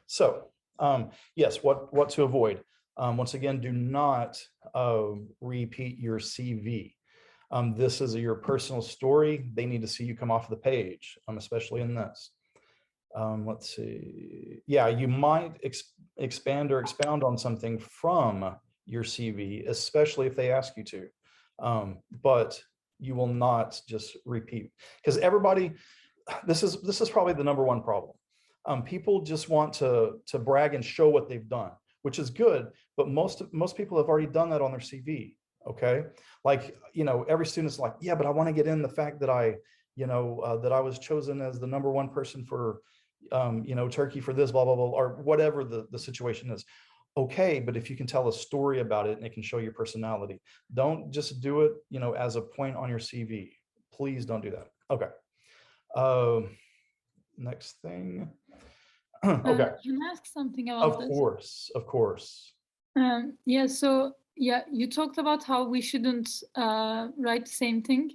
So yes, what to avoid. Once again, do not repeat your CV. This is your personal story. They need to see you come off the page, especially in this. Let's see. Yeah, you might expand or expound on something from your CV, especially if they ask you to. But you will not just repeat, because everybody, this is probably the number one problem. People just want to brag and show what they've done, which is good, but most people have already done that on their CV. Okay, like, every student's like, yeah, but I want to get in the fact that I was chosen as the #1 person for Turkey for this, blah blah blah, or whatever the situation is. Okay, but if you can tell a story about it and it can show your personality, don't just do it as a point on your CV. Please don't do that. Okay. Next thing. Okay. Can I ask something about this? Of course. Yeah, so yeah, you talked about how we shouldn't write the same thing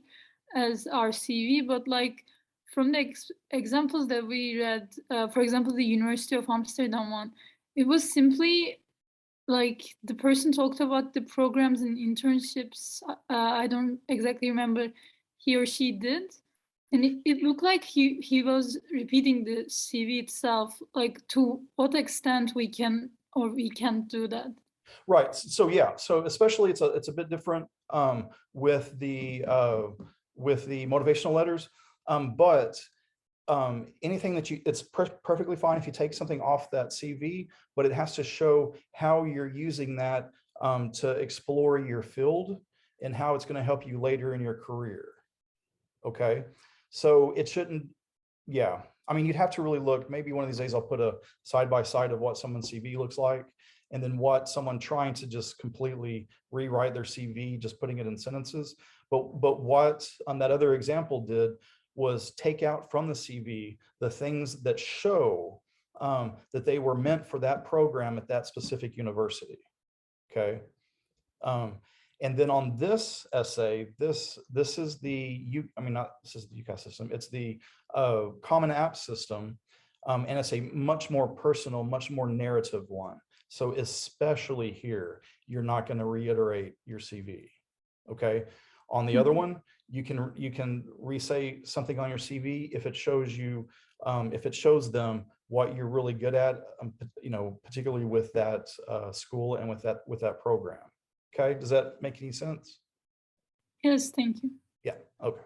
as our CV, but like from the examples that we read, for example, the University of Amsterdam one, it was simply like the person talked about the programs and internships. I don't exactly remember he or she did. And it looked like he was repeating the CV itself. Like, to what extent we can or we can't do that? Right. So yeah. So especially it's a bit different with the motivational letters, but anything that it's perfectly fine if you take something off that CV, but it has to show how you're using that to explore your field and how it's going to help you later in your career. Okay. So it shouldn't, yeah. I mean, you'd have to really look. Maybe one of these days I'll put a side by side of what someone's CV looks like, and then what someone trying to just completely rewrite their CV, just putting it in sentences. But what that other example did was take out from the CV the things that show that they were meant for that program at that specific university. Okay. And then on this essay, this is the this is the UCAS system. It's the Common App system, and it's a much more personal, much more narrative one. So especially here, you're not going to reiterate your CV. Okay. On the other one, you can re-say something on your CV if it shows you, if it shows them what you're really good at, particularly with that school and with that program. Okay, does that make any sense? Yes, thank you. Yeah, okay,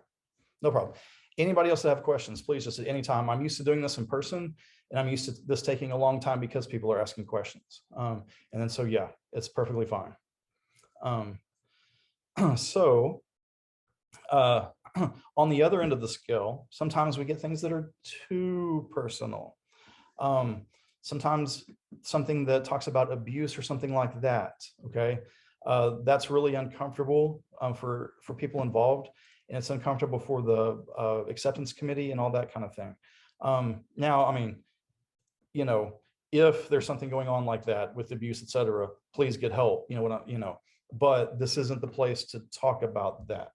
no problem. Anybody else that have questions, please just at any time. I'm used to doing this in person, and I'm used to this taking a long time because people are asking questions. And then so yeah, it's perfectly fine. So on the other end of the scale, sometimes we get things that are too personal. Sometimes something that talks about abuse or something like that. Okay. That's really uncomfortable for people involved, and it's uncomfortable for the acceptance committee and all that kind of thing. Now, I mean, if there's something going on like that with abuse, etc., please get help. But this isn't the place to talk about that.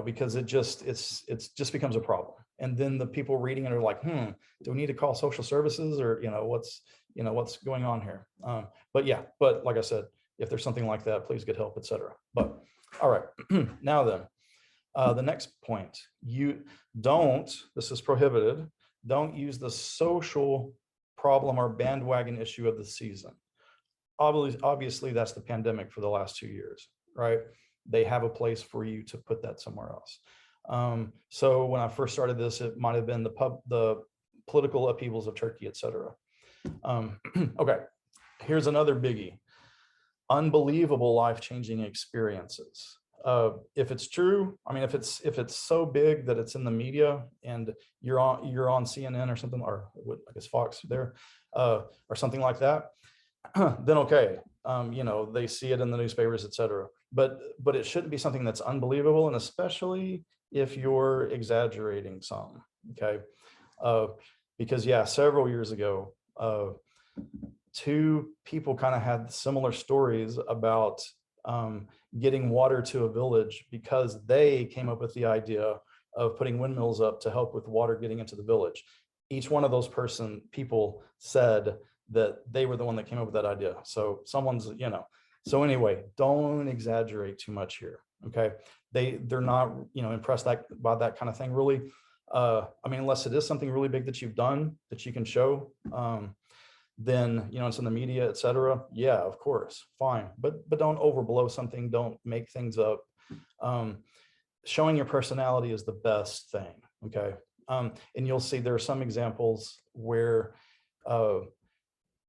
Because it just becomes a problem. And then the people reading it are like, do we need to call social services, or what's going on here? But like I said, if there's something like that, please get help, etc. But all right, now then, the next point, this is prohibited, don't use the social problem or bandwagon issue of the season. Obviously that's the pandemic for the last 2 years, right? They have a place for you to put that somewhere else. So when I first started this, it might have been the political upheavals of Turkey, etc. Okay, here's another biggie: unbelievable life-changing experiences. If it's true, I mean, if it's so big that it's in the media and you're on CNN or something, or I guess Fox there, or something like that, then okay, they see it in the newspapers, etc. But it shouldn't be something that's unbelievable, and especially if you're exaggerating some. Okay, because yeah, several years ago, 2 people kind of had similar stories about getting water to a village because they came up with the idea of putting windmills up to help with water getting into the village. each one of those people said that they were the one that came up with that idea. So someone's, so anyway, don't exaggerate too much here. Okay. They're not, impressed by that kind of thing, really. I mean, unless it is something really big that you've done that you can show, then, it's in the media, etc. Yeah, of course, fine. But don't overblow something. Don't make things up. Showing your personality is the best thing. Okay. And you'll see there are some examples where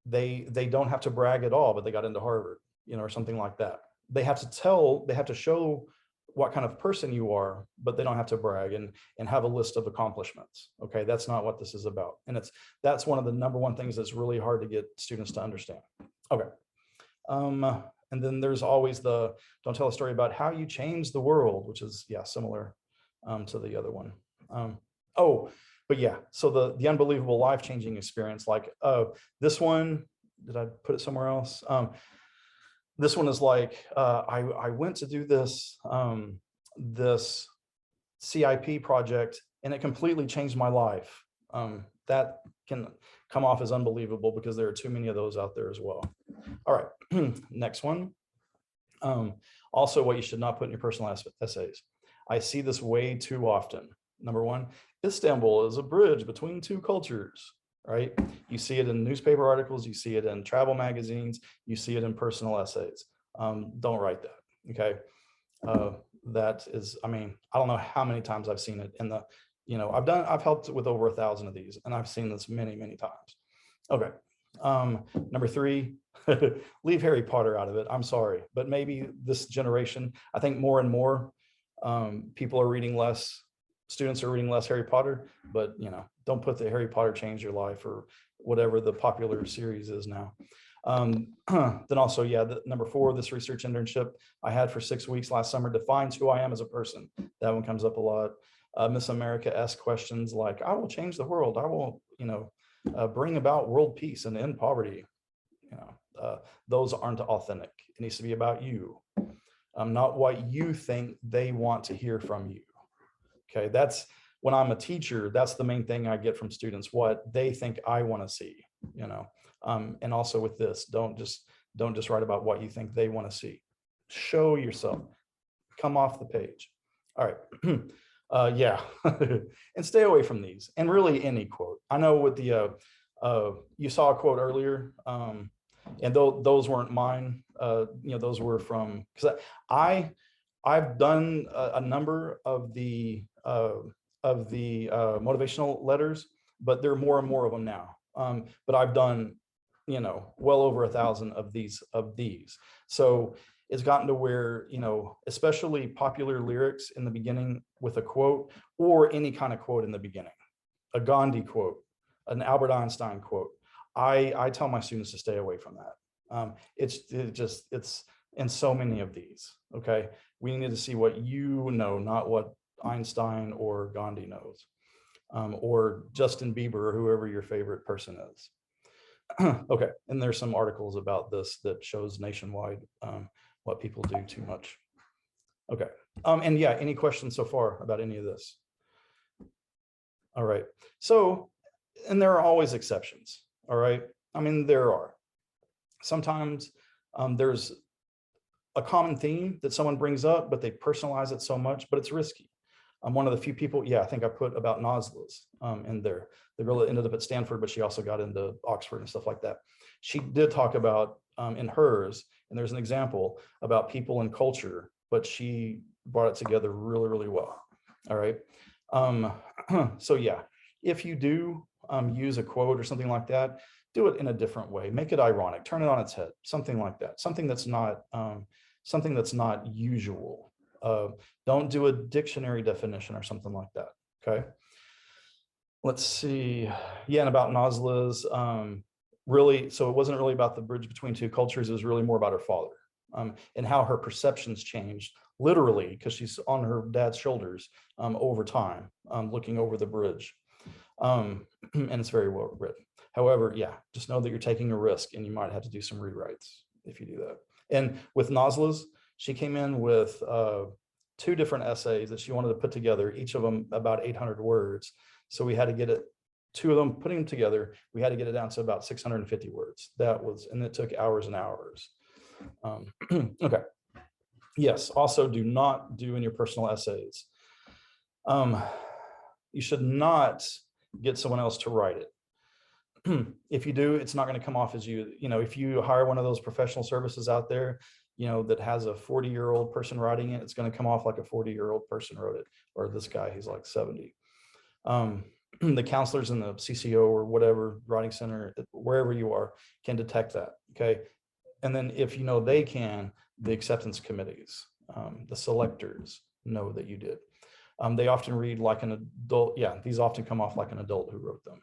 they don't have to brag at all, but they got into Harvard, or something like that. They have to show what kind of person you are, but they don't have to brag and have a list of accomplishments. Okay, that's not what this is about. And that's one of the number one things that's really hard to get students to understand. Okay. And then there's always don't tell a story about how you change the world, which is, yeah, similar to the other one. But yeah, so the unbelievable life-changing experience, like this one, did I put it somewhere else? This one is like, I went to do this CIP project, and it completely changed my life. That can come off as unbelievable because there are too many of those out there as well. All right, next one. Also, what you should not put in your personal essays. I see this way too often. Number one, Istanbul is a bridge between two cultures, right? You see it in newspaper articles, you see it in travel magazines, you see it in personal essays. Don't write that, okay? That is, I mean, I don't know how many times I've seen it in the, I've helped with over 1,000 of these, and I've seen this many, many times. Okay. Number three, leave Harry Potter out of it. I'm sorry, but maybe this generation, I think more and more people are reading less, students are reading less Harry Potter, but don't put the Harry Potter changed your life or whatever the popular series is now. Then also, yeah, number four, this research internship I had for 6 weeks last summer defines who I am as a person. That one comes up a lot. Miss America asks questions like, I will change the world. I will, bring about world peace and end poverty. Those aren't authentic. It needs to be about you, not what you think they want to hear from you. Okay, that's when I'm a teacher, that's the main thing I get from students, what they think I want to see, and also with this, don't just write about what you think they want to see. Show yourself, come off the page. All right. Yeah, and stay away from these, and really any quote. I know with the you saw a quote earlier, and those weren't mine. Those were from, because I've done a number of the motivational letters, but there are more and more of them now. But I've done, well over 1,000 of these. So it's gotten to where, especially popular lyrics in the beginning with a quote, or any kind of quote in the beginning, a Gandhi quote, an Albert Einstein quote. I tell my students to stay away from that. It's in so many of these. Okay, we need to see what you know, not what Einstein or Gandhi knows, or Justin Bieber, or whoever your favorite person is. Okay, and there's some articles about this that shows nationwide what people do too much. Okay, and yeah, any questions so far about any of this? All right, so, and there are always exceptions. All right, I mean, there are. Sometimes there's a common theme that someone brings up, but they personalize it so much, but it's risky. I'm one of the few people, yeah, I think I put about Naslas in there. The girl that ended up at Stanford, but she also got into Oxford and stuff like that. She did talk about in hers, and there's an example about people and culture, but she brought it together really, really well. All right. So yeah, if you do use a quote or something like that, do it in a different way. Make it ironic, turn it on its head, something like that. Something that's not usual. Don't do a dictionary definition or something like that. Okay. Let's see. Yeah, and about Naslas, really, so it wasn't really about the bridge between two cultures. It was really more about her father and how her perceptions changed, literally, because she's on her dad's shoulders over time, looking over the bridge. And it's very well written. However, yeah, just know that you're taking a risk, and you might have to do some rewrites if you do that. And with Naslas, she came in with 2 different essays that she wanted to put together, each of them about 800 words. So we had to get it two of them, putting them together, we had to get it down to about 650 words. And it took hours and hours. Okay. Yes, also do not do in your personal essays. You should not get someone else to write it. If you do, it's not going to come off as you. If you hire one of those professional services out there, that has a 40-year-old person writing it, it's going to come off like a 40-year-old person wrote it, or this guy, he's like 70. The counselors in the CCO or whatever writing center, wherever you are, can detect that. Okay. And then if they can, the acceptance committees, the selectors know that you did. They often read like an adult. Yeah, these often come off like an adult who wrote them.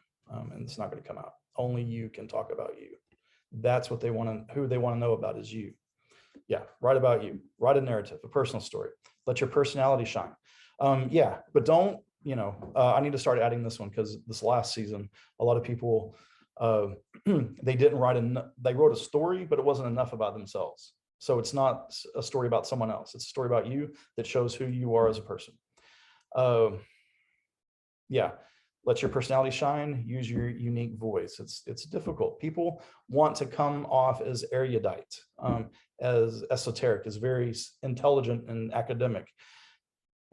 And it's not going to come out. Only you can talk about you. That's what who they want to know about is you. Yeah, write about you. Write a narrative, a personal story. Let your personality shine. Yeah, but don't, I need to start adding this one because this last season, a lot of people, they didn't write they wrote a story, but it wasn't enough about themselves. So it's not a story about someone else. It's a story about you that shows who you are as a person. Yeah. Let your personality shine, use your unique voice. It's difficult. People want to come off as erudite, as esoteric, as very intelligent and academic.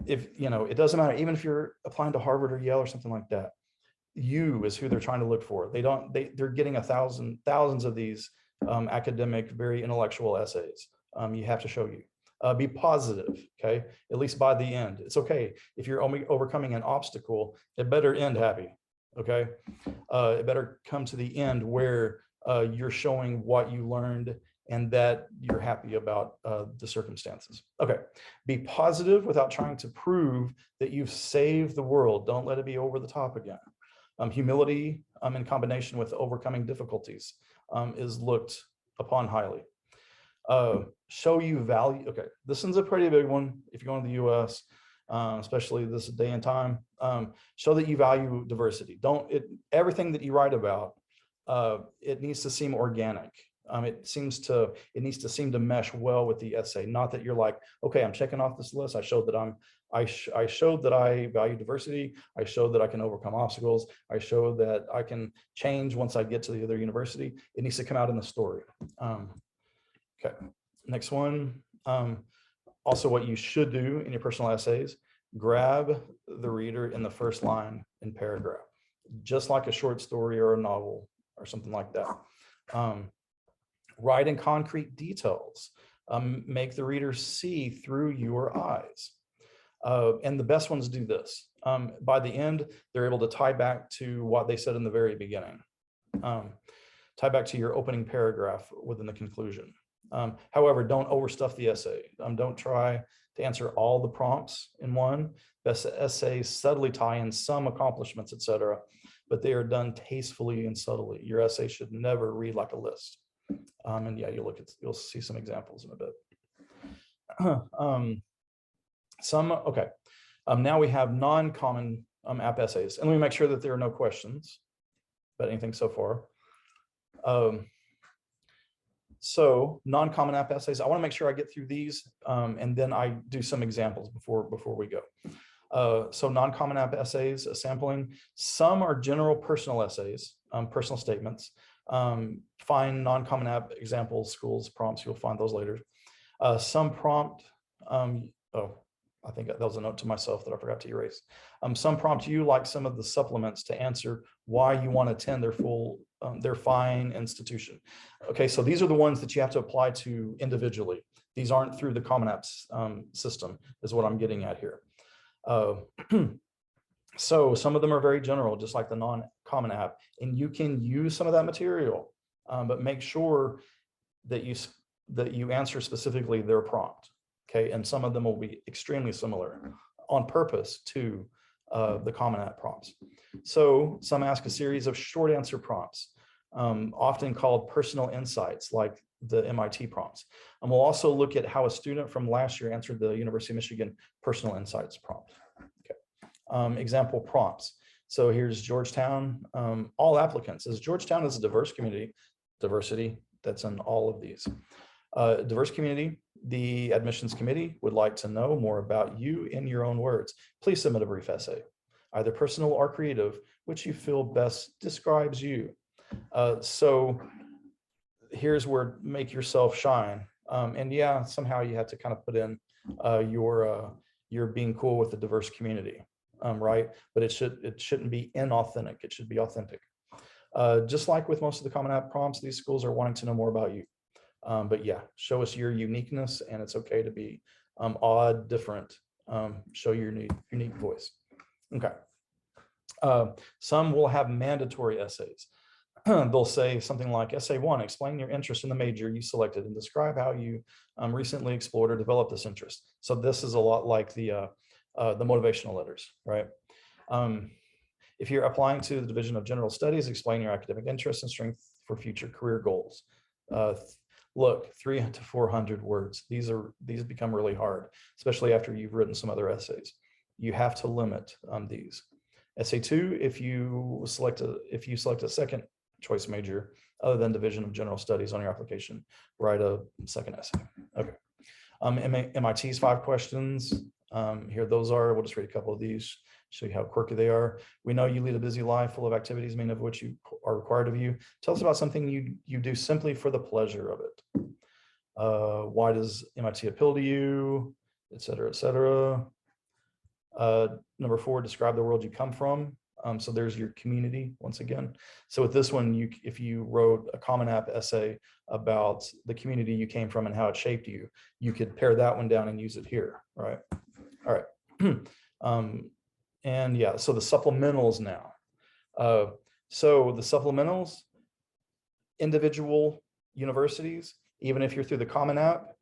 It doesn't matter, even if you're applying to Harvard or Yale or something like that, you is who they're trying to look for. They're getting thousands of these academic, very intellectual essays. You have to show you. Be positive, okay? At least by the end. It's okay if you're only overcoming an obstacle, it better end happy, okay? It better come to the end where you're showing what you learned and that you're happy about the circumstances. Okay, be positive without trying to prove that you've saved the world. Don't let it be over the top again. Humility in combination with overcoming difficulties is looked upon highly. Show you value. Okay, this one's a pretty big one if you're going to the US, especially this day and time. Show that you value diversity. Everything that you write about, it needs to seem organic. It needs to seem to mesh well with the essay. Not that you're like, okay, I'm checking off this list. I showed that I showed that I value diversity. I showed that I can overcome obstacles. I showed that I can change once I get to the other university. It needs to come out in the story. Okay, next one. Also, what you should do in your personal essays, grab the reader in the first line and paragraph, just like a short story or a novel or something like that. Write in concrete details. Make the reader see through your eyes. And the best ones do this. By the end, they're able to tie back to what they said in the very beginning. Tie back to your opening paragraph within the conclusion. However, don't overstuff the essay. Don't try to answer all the prompts in one. Best essays subtly tie in some accomplishments, etc., but they are done tastefully and subtly. Your essay should never read like a list. And yeah, you'll see some examples in a bit. Okay. Now we have non-common app essays, and let me make sure that there are no questions about anything so far. So non-common app essays, I want to make sure I get through these, and then I do some examples before we go. So non-common app essays, sampling. Some are general personal essays, personal statements. Find non-common app examples, schools, prompts. You'll find those later. Some prompt. I think that was a note to myself that I forgot to erase. Some prompt you, like some of the supplements, to answer why you want to attend their fine institution. Okay, so these are the ones that you have to apply to individually. These aren't through the Common Apps system, is what I'm getting at here. So some of them are very general, just like the non-common app, and you can use some of that material, but make sure that you answer specifically their prompt. Okay, and some of them will be extremely similar on purpose to the Common App prompts. So some ask a series of short answer prompts, often called personal insights, like the MIT prompts. And we'll also look at how a student from last year answered the University of Michigan personal insights prompt. Okay. Example prompts. So here's Georgetown. All applicants, as Georgetown is a diverse community, diversity, that's in all of these. Diverse community, the admissions committee would like to know more about you in your own words. Please submit a brief essay, either personal or creative, which you feel best describes you. So here's where make yourself shine. And yeah, somehow you have to kind of put in your being cool with the diverse community, right? But it shouldn't be inauthentic. It should be authentic. Just like with most of the Common App prompts, these schools are wanting to know more about you. But yeah, show us your uniqueness, and it's okay to be odd, different. Show your unique voice. Okay. Some will have mandatory essays. They'll say something like, essay 1, explain your interest in the major you selected and describe how you recently explored or developed this interest. So this is a lot like the motivational letters, right? If you're applying to the Division of General Studies, explain your academic interests and strength for future career goals. Look, 300 to 400 words. These become really hard, especially after you've written some other essays. You have to limit these. Essay 2, if you select a second choice major other than Division of General Studies on your application, write a second essay. Okay. MIT's 5 questions. Here those are. We'll just read a couple of these, show you how quirky they are. We know you lead a busy life full of activities, many of which are required of you. Tell us about something you do simply for the pleasure of it. Why does MIT appeal to you, et cetera, et cetera. Number 4, describe the world you come from. So there's your community once again. So with this one, if you wrote a Common App essay about the community you came from and how it shaped you, you could pare that one down and use it here, right? All right. And yeah, so the supplementals now. So the supplementals, individual universities, even if you're through the Common App,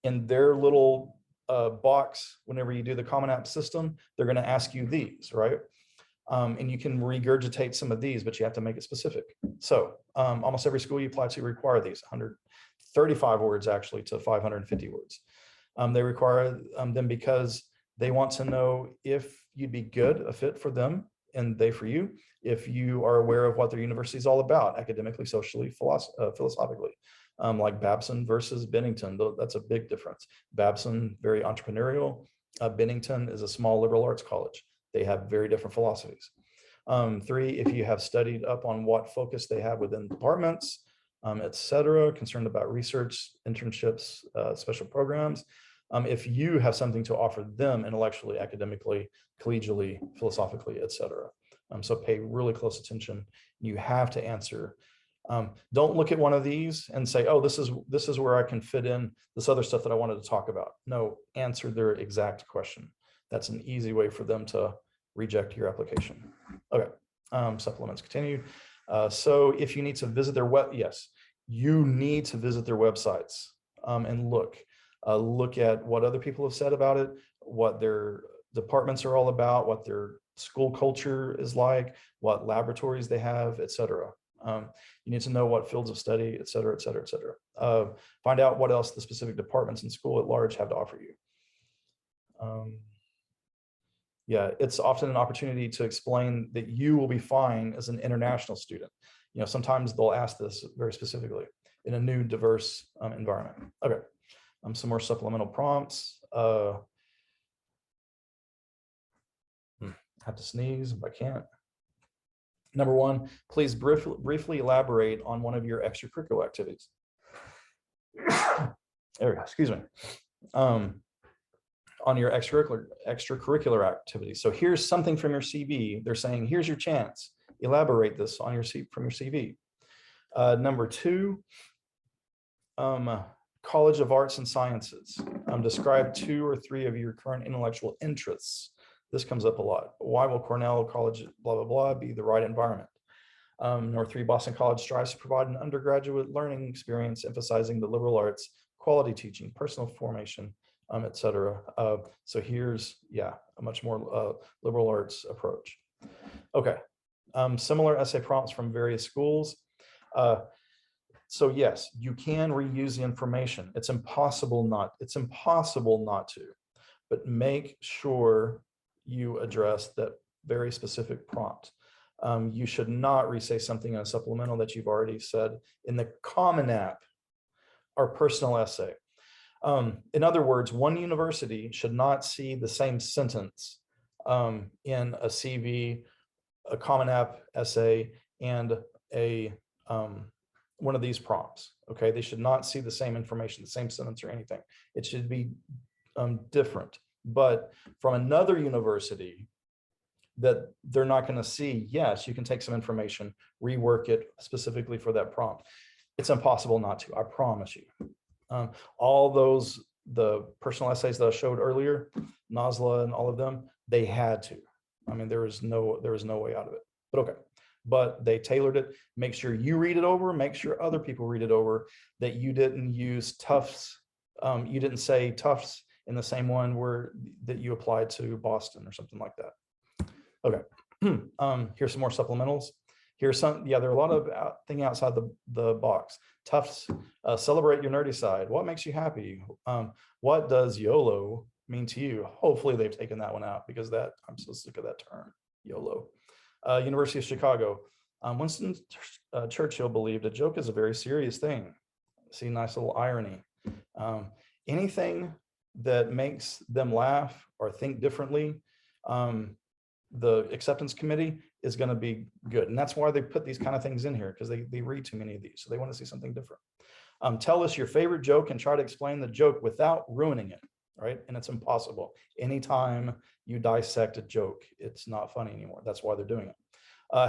in their little box, whenever you do the Common App system, they're going to ask you these, right? And you can regurgitate some of these, but you have to make it specific. So almost every school you apply to require these 135 words actually to 550 words. They require them because they want to know if you'd be a fit for them and they for you, if you are aware of what their university is all about, academically, socially, philosophically. Like Babson versus Bennington, that's a big difference. Babson, very entrepreneurial. Bennington is a small liberal arts college. They have very different philosophies. 3, if you have studied up on what focus they have within departments, et cetera, concerned about research, internships, special programs. If you have something to offer them intellectually, academically, collegially, philosophically, et cetera. So pay really close attention. You have to answer. Don't look at one of these and say, oh, this is where I can fit in this other stuff that I wanted to talk about. No, answer their exact question. That's an easy way for them to reject your application. Okay, supplements continue. So if you need to visit their yes, you need to visit their websites and look at what other people have said about it, what their departments are all about, what their school culture is like, what laboratories they have, et cetera. You need to know what fields of study, et cetera, et cetera, et cetera. Find out what else the specific departments in school at large have to offer you. Yeah, it's often an opportunity to explain that you will be fine as an international student. You know, sometimes they'll ask this very specifically in a new, diverse environment. Okay, some more supplemental prompts. I have to sneeze if I can't. Number 1, please briefly elaborate on one of your extracurricular activities. There we go, excuse me. On your extracurricular activities. So here's something from your CV. They're saying, here's your chance. Elaborate this on from your CV. Number 2, College of Arts and Sciences. Describe 2 or 3 of your current intellectual interests. This comes up a lot. Why will Cornell College, blah, blah, blah, be the right environment? Number 3, Boston College strives to provide an undergraduate learning experience, emphasizing the liberal arts, quality teaching, personal formation, et cetera. So here's, yeah, a much more liberal arts approach. Okay, similar essay prompts from various schools. So yes, you can reuse the information. It's impossible not to, but make sure you address that very specific prompt. You should not re-say something in a supplemental that you've already said in the Common App or personal essay. In other words, one university should not see the same sentence in a CV a Common App essay and a one of these prompts. Okay, they should not see the same information, the same sentence or anything. It should be different. But from another university that they're not going to see, yes, you can take some information, rework it specifically for that prompt. It's impossible not to, I promise you. All those, the personal essays that I showed earlier, Nasla and all of them, they had to. I mean, there is no way out of it, but okay. But they tailored it. Make sure you read it over, make sure other people read it over, that you didn't use Tufts. You didn't say Tufts in the same one where that you applied to Boston or something like that. Okay, here's some more supplementals. Here's some, yeah, there are a lot of things outside the box. Tufts, celebrate your nerdy side. What makes you happy? What does YOLO mean to you? Hopefully they've taken that one out, because that, I'm so sick of that term, YOLO. University of Chicago. Winston Churchill believed a joke is a very serious thing. See, nice little irony. Anything that makes them laugh or think differently, the acceptance committee is going to be good. And that's why they put these kind of things in here, because they read too many of these. So they want to see something different. Tell us your favorite joke and try to explain the joke without ruining it, right? And it's impossible. Anytime you dissect a joke, it's not funny anymore. That's why they're doing it.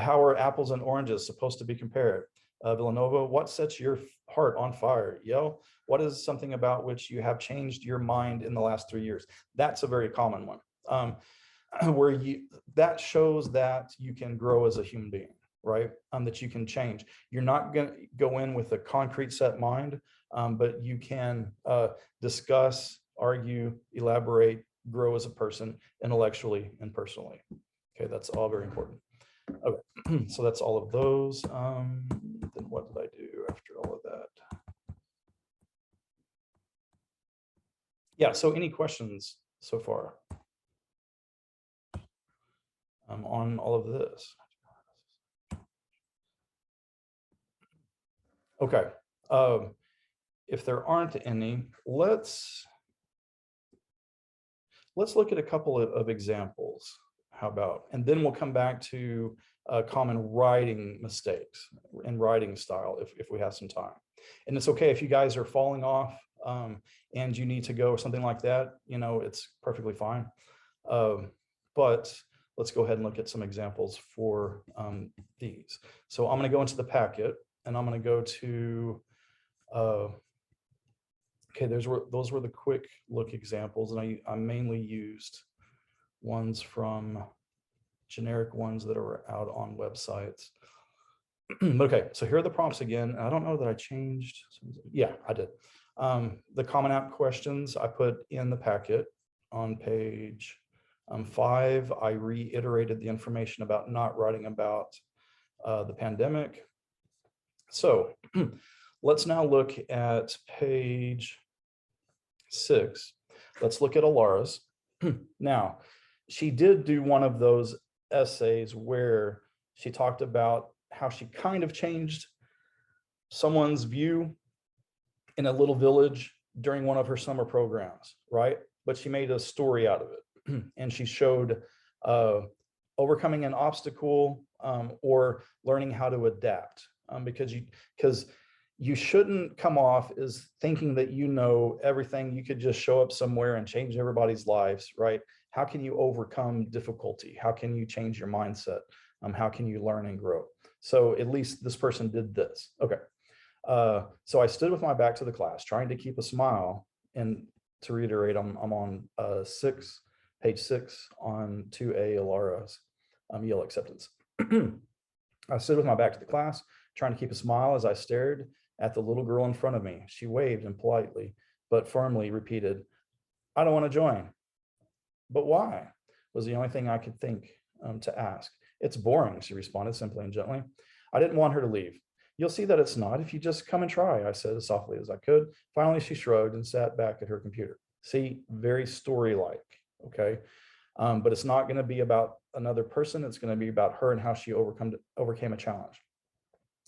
How are apples and oranges supposed to be compared? Villanova, what sets your heart on fire? Yo, what is something about which you have changed your mind in the last 3 years? That's a very common one. Where that shows that you can grow as a human being, right? That you can change. You're not going to go in with a concrete set mind, but you can discuss, argue, elaborate, grow as a person intellectually and personally. Okay, that's all very important. Okay, so that's all of those. Then what did I do after all of that? Yeah, so any questions so far on all of this? Okay, if there aren't any, let's look at a couple of examples. How about, and then we'll come back to common writing mistakes and writing style if we have some time. And it's okay if you guys are falling off and you need to go or something like that, you know, it's perfectly fine. But let's go ahead and look at some examples for these. So I'm going to go into the packet and I'm going to go to, okay, those were the quick look examples. And I mainly used ones from generic ones that are out on websites. Okay, so here are the prompts again. I don't know that I changed. Yeah, I did. The Common App questions I put in the packet on page 5. I reiterated the information about not writing about the pandemic. So let's now look at page 6. Let's look at Alara's. Now, she did do one of those essays where she talked about how she kind of changed someone's view in a little village during one of her summer programs, right? But she made a story out of it. And she showed overcoming an obstacle or learning how to adapt, because you shouldn't come off as thinking that you know everything. You could just show up somewhere and change everybody's lives, right? How can you overcome difficulty? How can you change your mindset? How can you learn and grow? So at least this person did this. Okay. So I stood with my back to the class, trying to keep a smile. And to reiterate, I'm on page 6 on 2A Alara's Yale acceptance. I stood with my back to the class, trying to keep a smile as I stared at the little girl in front of me. She waved and politely, but firmly repeated, "I don't want to join." "But why?" was the only thing I could think to ask. "It's boring," she responded simply and gently. I didn't want her to leave. "You'll see that it's not if you just come and try," I said as softly as I could. Finally, she shrugged and sat back at her computer. See, very story-like, okay? But it's not going to be about another person. It's going to be about her and how she overcame a challenge.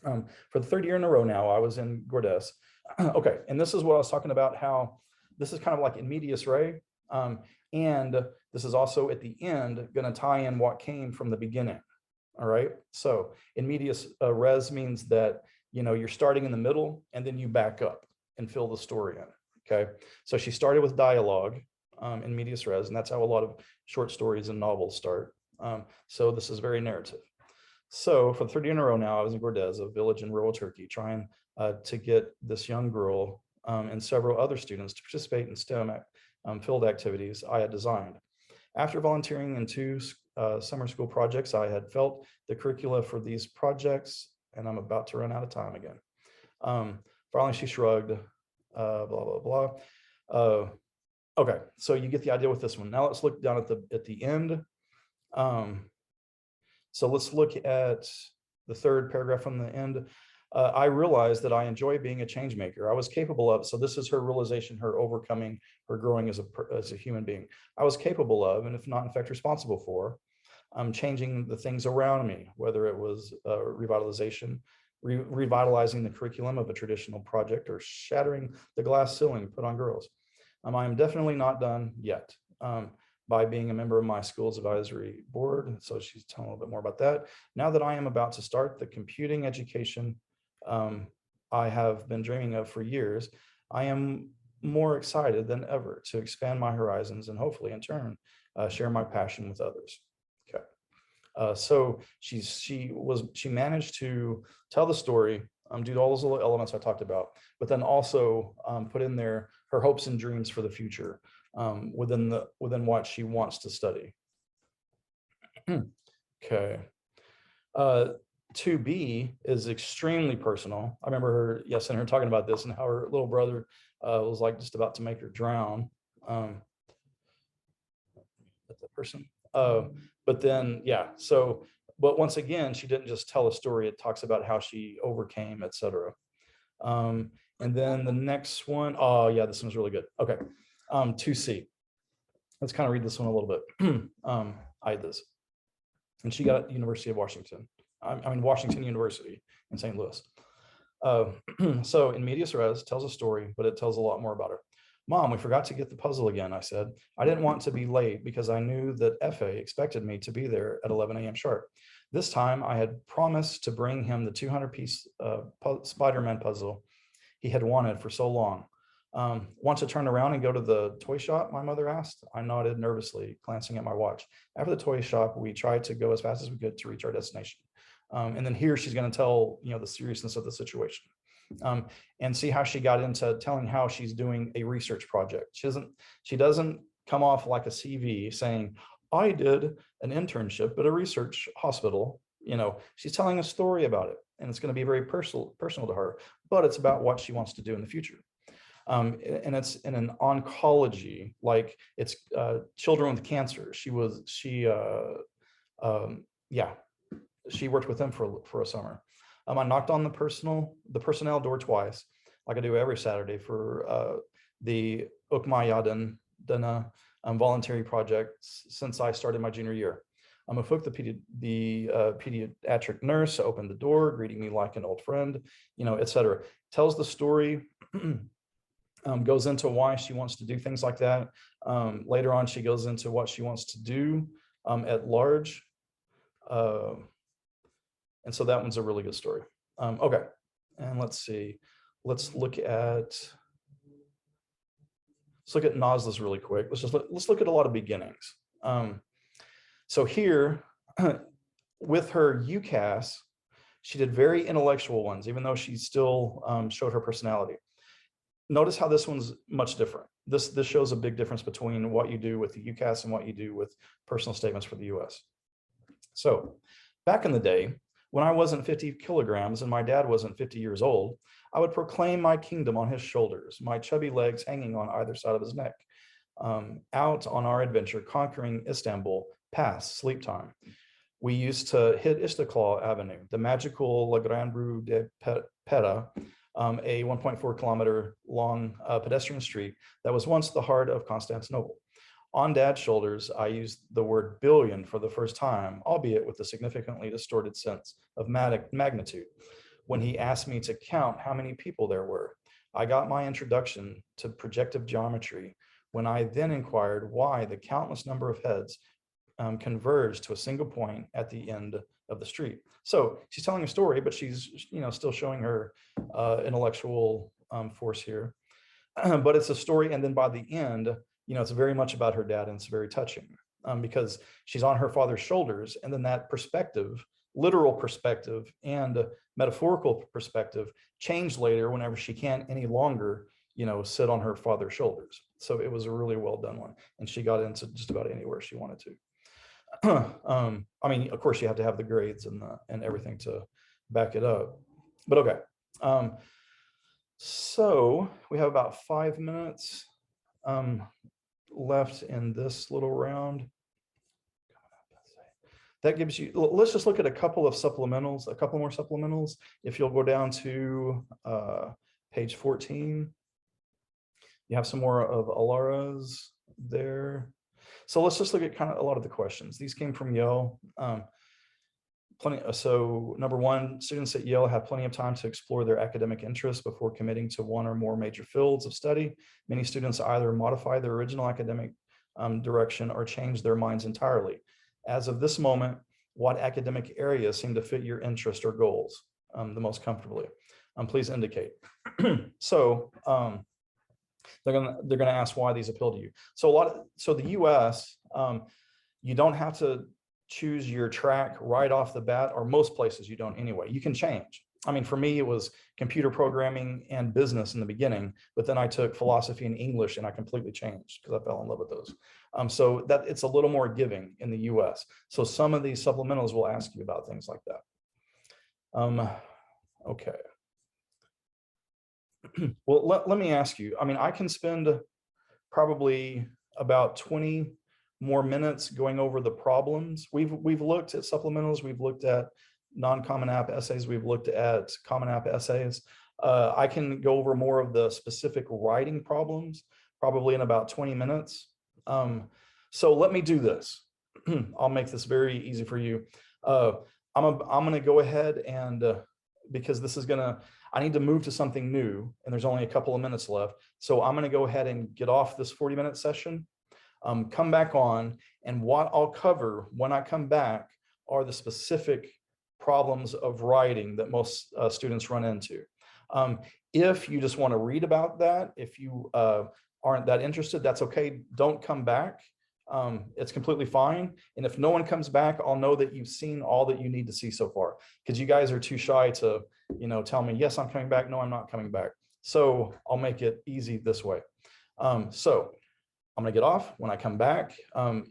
For the 3rd year in a row now, I was in Gordes. Okay, and this is what I was talking about, how this is kind of like in medias res. And this is also at the end going to tie in what came from the beginning. All right. So in medias res means that, you're starting in the middle and then you back up and fill the story in. Okay. So she started with dialogue in medias res, and that's how a lot of short stories and novels start. So this is very narrative. So for the third year in a row now, I was in Gordez, a village in rural Turkey, trying to get this young girl and several other students to participate in STEM filled activities I had designed. After volunteering in two summer school projects, I had felt the curricula for these projects, and I'm about to run out of time again. Finally, she shrugged, blah, blah, blah. Okay, so you get the idea with this one. Now let's look down at the end. So let's look at the third paragraph from the end. I realized that I enjoy being a change maker. I was capable of, so this is her realization, her overcoming, her growing as a human being. I was capable of, and if not in fact responsible for, changing the things around me, whether it was revitalizing the curriculum of a traditional project or shattering the glass ceiling put on girls. I am definitely not done yet. By being a member of my school's advisory board. So she's telling a little bit more about that. Now that I am about to start the computing education I have been dreaming of for years, I am more excited than ever to expand my horizons and hopefully in turn share my passion with others. Okay. So she managed to tell the story, do all those little elements I talked about, but then also put in there her hopes and dreams for the future within what she wants to study. Okay. 2B is extremely personal. I remember her, yes, and her talking about this and how her little brother was like just about to make her drown. That's the person. But then, yeah, so, but once again, she didn't just tell a story. It talks about how she overcame, etc. And then the next one, oh yeah, this one's really good. Okay, 2C. Let's kind of read this one a little bit. I had this, and she got University of Washington. I mean, Washington University in St. Louis. So in medias res tells a story, but it tells a lot more about her. Mom, we forgot to get the puzzle again, I said. I didn't want to be late because I knew that FA expected me to be there at 11 a.m. sharp. This time I had promised to bring him the 200-piece Spider-Man puzzle he had wanted for so long. Want to turn around and go to the toy shop, my mother asked. I nodded nervously, glancing at my watch. After the toy shop, we tried to go as fast as we could to reach our destination. And then here she's going to tell, the seriousness of the situation. And see how she got into telling how she's doing a research project. She doesn't come off like a CV saying, I did an internship at a research hospital. She's telling a story about it, and it's going to be very personal to her, but it's about what she wants to do in the future. And it's in an oncology, like it's children with cancer. She worked with them for a summer. I knocked on the personnel door twice, like I do every Saturday for the Ukmayadan Dana voluntary projects since I started my junior year. I took the pediatric nurse opened the door, greeting me like an old friend, etc. Tells the story, goes into why she wants to do things like that. Later on, she goes into what she wants to do at large. And so that one's a really good story. Okay, and let's see. Let's look at Nazla's really quick. Let's look at a lot of beginnings. So here, with her UCAS, she did very intellectual ones, even though she still showed her personality. Notice how this one's much different. This shows a big difference between what you do with the UCAS and what you do with personal statements for the US. So back in the day, when I wasn't 50 kilograms and my dad wasn't 50 years old, I would proclaim my kingdom on his shoulders, my chubby legs hanging on either side of his neck. Out on our adventure, conquering Istanbul, past sleep time. We used to hit Istiklal Avenue, the magical La Grande Rue de Pera, a 1.4 kilometer long pedestrian street that was once the heart of Constantinople. On Dad's shoulders, I used the word billion for the first time, albeit with a significantly distorted sense of magnitude. When he asked me to count how many people there were, I got my introduction to projective geometry when I then inquired why the countless number of heads converged to a single point at the end of the street. So she's telling a story, but she's, still showing her intellectual force here. But it's a story, and then by the end, it's very much about her dad, and it's very touching because she's on her father's shoulders, and then that perspective, literal perspective and metaphorical perspective, change later whenever she can't any longer, sit on her father's shoulders. So it was a really well done one, and she got into just about anywhere she wanted to. I mean, of course, you have to have the grades and everything to back it up. But okay. So we have about 5 minutes left in this little round. That gives you, let's just look at a couple of supplementals, a couple more supplementals. If you'll go down to page 14, you have some more of Alara's there. So let's just look at kind of a lot of the questions. These came from Yale. So number one, students at Yale have plenty of time to explore their academic interests before committing to one or more major fields of study. Many students either modify their original academic direction or change their minds entirely. As of this moment, what academic areas seem to fit your interest or goals the most comfortably? Please indicate. So they're gonna ask why these appeal to you. So the U.S. You don't have to choose your track right off the bat, or most places you don't anyway. You can change. I mean, for me, it was computer programming and business in the beginning, but then I took philosophy and English and I completely changed because I fell in love with those. So that it's a little more giving in the US. So some of these supplementals will ask you about things like that. Okay. Well, let me ask you, I mean, I can spend probably about 20 more minutes going over the problems. We've looked at supplementals, we've looked at non-common app essays, we've looked at common app essays. I can go over more of the specific writing problems probably in about 20 minutes. So let me do this. I'll make this very easy for you. I'm gonna go ahead and because this is I need to move to something new and there's only a couple of minutes left. So I'm gonna go ahead and get off this 40-minute session, come back on, and what I'll cover when I come back are the specific problems of writing that most students run into. If you just want to read about that, if you aren't that interested, that's okay. Don't come back. It's completely fine. And if no one comes back, I'll know that you've seen all that you need to see so far, because you guys are too shy to, tell me, yes, I'm coming back. No, I'm not coming back. So I'll make it easy this way. So I'm going to get off. When I come back,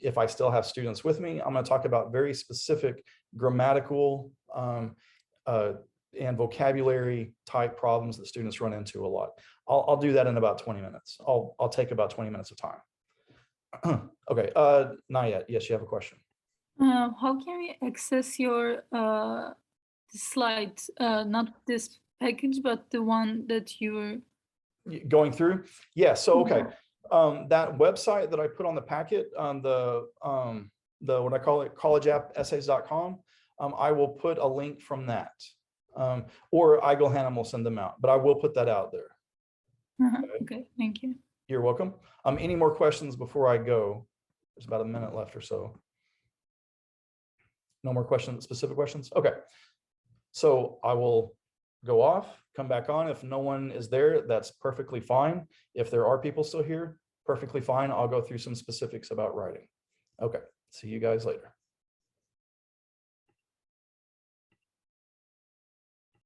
if I still have students with me, I'm going to talk about very specific grammatical and vocabulary type problems that students run into a lot. I'll do that in about 20 minutes. I'll take about 20 minutes of time. Okay, not yet. Yes, you have a question. How can we access your slides? Not this package, but the one that you were going through? Yeah, so okay. That website that I put on the packet, the what I call it, collegeappessays.com, I will put a link from that. Or Eigel Hannum will send them out, but I will put that out there. Okay, thank you. You're welcome. Any more questions before I go? There's about a minute left or so. No more questions, specific questions? Okay. So I will go off, come back on. If no one is there, that's perfectly fine. If there are people still here, perfectly fine. I'll go through some specifics about writing. Okay, see you guys later.